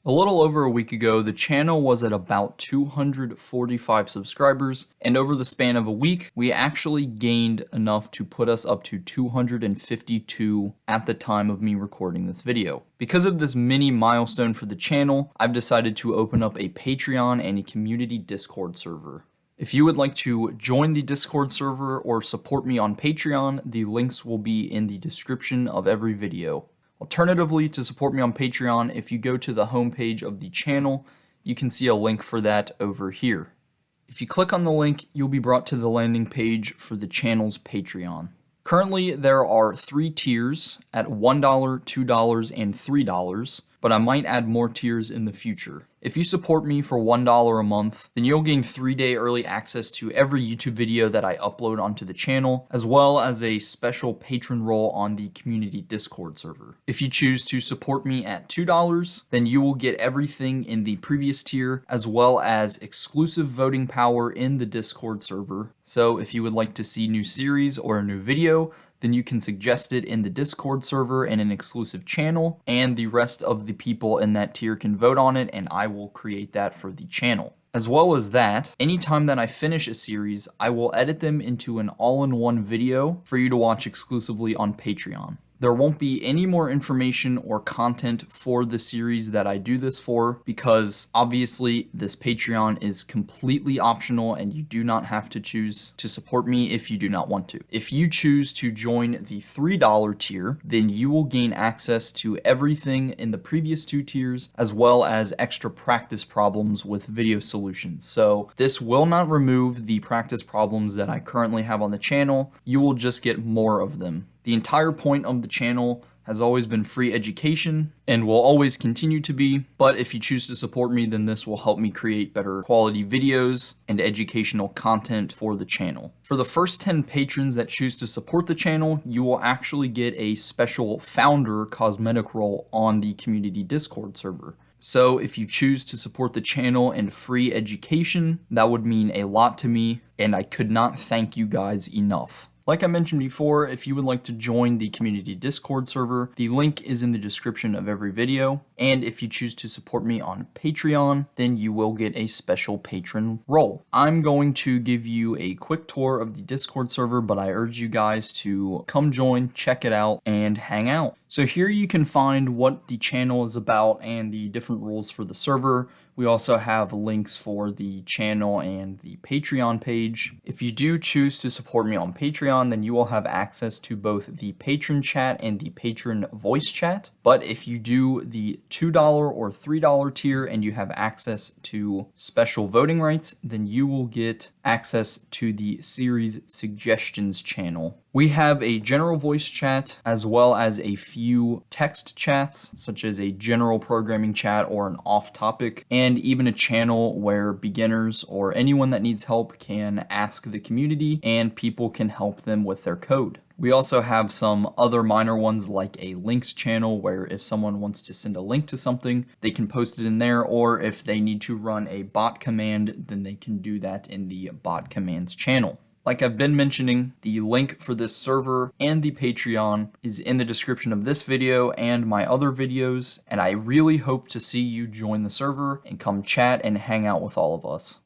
A little over a week ago, the channel was at about 245 subscribers, and over the span of a week, we actually gained enough to put us up to 252 at the time of me recording this video. Because of this mini milestone for the channel, I've decided to open up a Patreon and a community Discord server. If you would like to join the Discord server or support me on Patreon, the links will be in the description of every video. Alternatively, to support me on Patreon, if you go to the homepage of the channel, you can see a link for that over here. If you click on the link, you'll be brought to the landing page for the channel's Patreon. Currently, there are 3 tiers at $1, $2, and $3, but I might add more tiers in the future. If you support me for $1 a month, then you'll gain 3-day early access to every YouTube video that I upload onto the channel, as well as a special patron role on the community Discord server. If you choose to support me at $2, then you will get everything in the previous tier, as well as exclusive voting power in the Discord server. So if you would like to see new series or a new video, then you can suggest it in the Discord server in an exclusive channel, and the rest of the people in that tier can vote on it, and I will create that for the channel. As well as that, anytime that I finish a series, I will edit them into an all-in-one video for you to watch exclusively on Patreon. There won't be any more information or content for the series that I do this for, because obviously this Patreon is completely optional and you do not have to choose to support me if you do not want to. If you choose to join the $3 tier, then you will gain access to everything in the previous 2 tiers, as well as extra practice problems with video solutions. So this will not remove the practice problems that I currently have on the channel. You will just get more of them. The entire point of the channel has always been free education and will always continue to be, but if you choose to support me, then this will help me create better quality videos and educational content for the channel. For the first 10 patrons that choose to support the channel, you will actually get a special founder cosmetic role on the community Discord server. So if you choose to support the channel and free education, that would mean a lot to me, and I could not thank you guys enough. Like I mentioned before, if you would like to join the community Discord server, the link is in the description of every video. And if you choose to support me on Patreon, then you will get a special patron role. I'm going to give you a quick tour of the Discord server, but I urge you guys to come join, check it out, and hang out. So here you can find what the channel is about and the different rules for the server. We also have links for the channel and the Patreon page. If you do choose to support me on Patreon, then you will have access to both the patron chat and the patron voice chat. But if you do the $2 or $3 tier and you have access to special voting rights, then you will get access to the series suggestions channel. We have a general voice chat as well as a few text chats, such as a general programming chat or an off-topic, and even a channel where beginners or anyone that needs help can ask the community and people can help them with their code. We also have some other minor ones like a links channel where if someone wants to send a link to something, they can post it in there, or if they need to run a bot command, then they can do that in the bot commands channel. Like I've been mentioning, the link for this server and the Patreon is in the description of this video and my other videos, and I really hope to see you join the server and come chat and hang out with all of us.